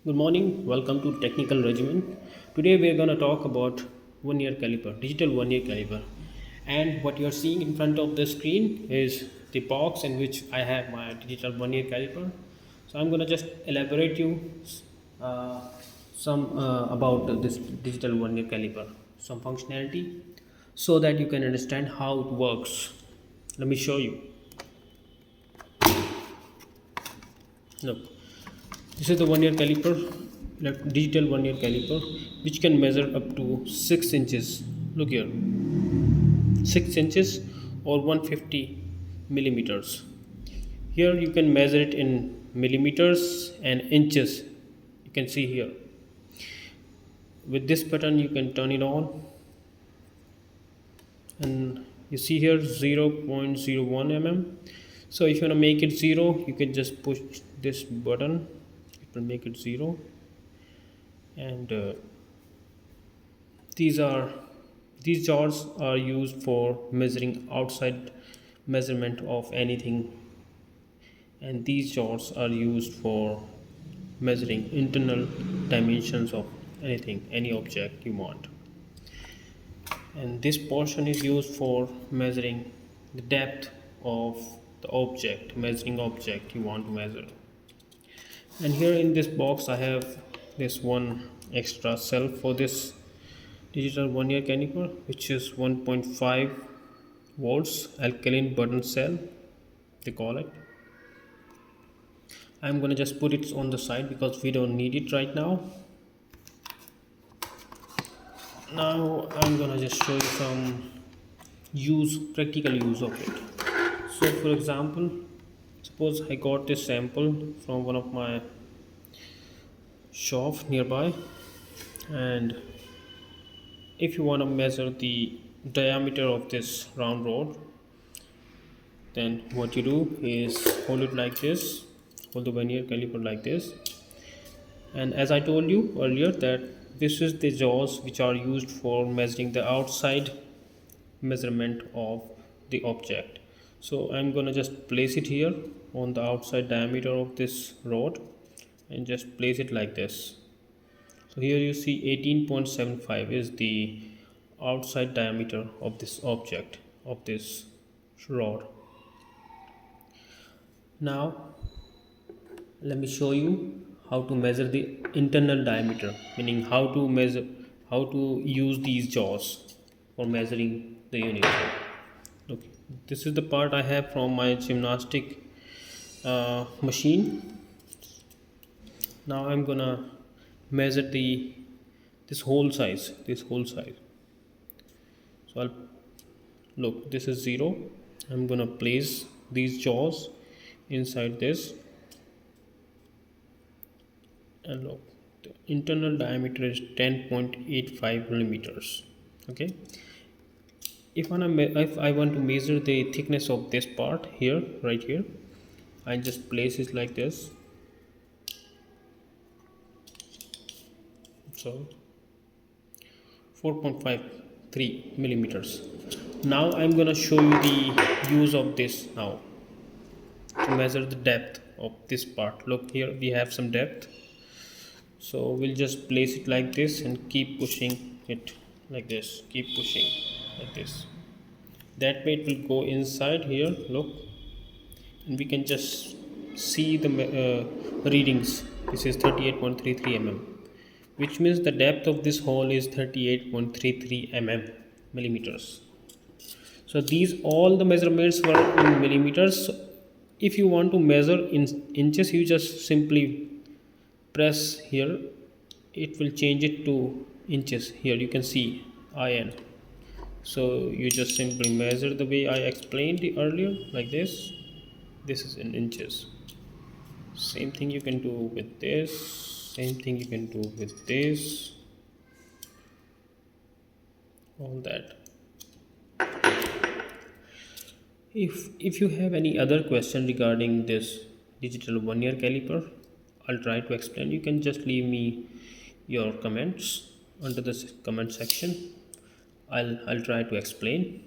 Good morning, welcome to Technical Regimen. Today we are going to talk about vernier caliper, digital vernier caliper. And what you are seeing in front of the screen is the box in which I have my digital vernier caliper. So I'm going to just elaborate you uh, some about this digital vernier caliper, some functionality so that you can understand how it works. Let me show you. Look, this is the vernier caliper, like digital vernier caliper, which can measure up to 6 inches. Look here, 6 inches or 150 millimeters. Here you can measure it in millimeters and inches. You can see here. With this button, you can turn it on, and you see here 0.01 mm. So if you want to make it 0, you can just push this button, it will make it 0. And these are these jars are used for measuring outside measurement of anything, and these jars are used for measuring internal dimensions of anything, any object you want. And this portion is used for measuring the depth of the object, measuring object you want to measure. And here in this box I have this one extra cell for this digital vernier caliper, which is 1.5 volts alkaline button cell, they call it. I'm gonna just put it on the side because we don't need it right now. Now I'm gonna just show you some practical use of it. So for example, suppose I got this sample from one of my shop nearby, and if you want to measure the diameter of this round rod, then what you do is hold it like this, hold the vernier caliper like this. And as I told you earlier that this is the jaws which are used for measuring the outside measurement of the object. So I'm gonna just place it here on the outside diameter of this rod and just place it like this. So here you see 18.75 is the outside diameter of this object, of this rod. Now let me show you how to measure the internal diameter, meaning how to use these jaws for measuring the unit. Okay, this is the part I have from my gymnastic machine. Now I'm gonna measure this whole size. So I'll look, this is 0. I'm gonna place these jaws inside this, and look, the internal diameter is 10.85 millimeters. Okay, if I want to measure the thickness of this part here, right here, I just place it like this. So 4.53 millimeters. Now I'm gonna show you the use of this now to measure the depth of this part. Look, here we have some depth, so we'll just place it like this and keep pushing it like this, keep pushing like this. That way it will go inside here, look, and we can just see the readings. This is 38.33 mm, which means the depth of this hole is 38.33 millimeters. So these all the measurements were in millimeters. So if you want to measure in inches, you just simply press here, it will change it to inches. Here you can see IN. So you just simply measure the way I explained earlier, like this. This is in inches. Same thing you can do with this, same thing you can do with this, all that. If you have any other question regarding this digital vernier caliper, I'll try to explain. You can just leave me your comments under the comment section. I'll try to explain,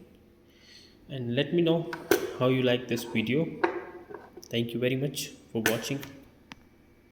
and let me know how you like this video. Thank you very much for watching.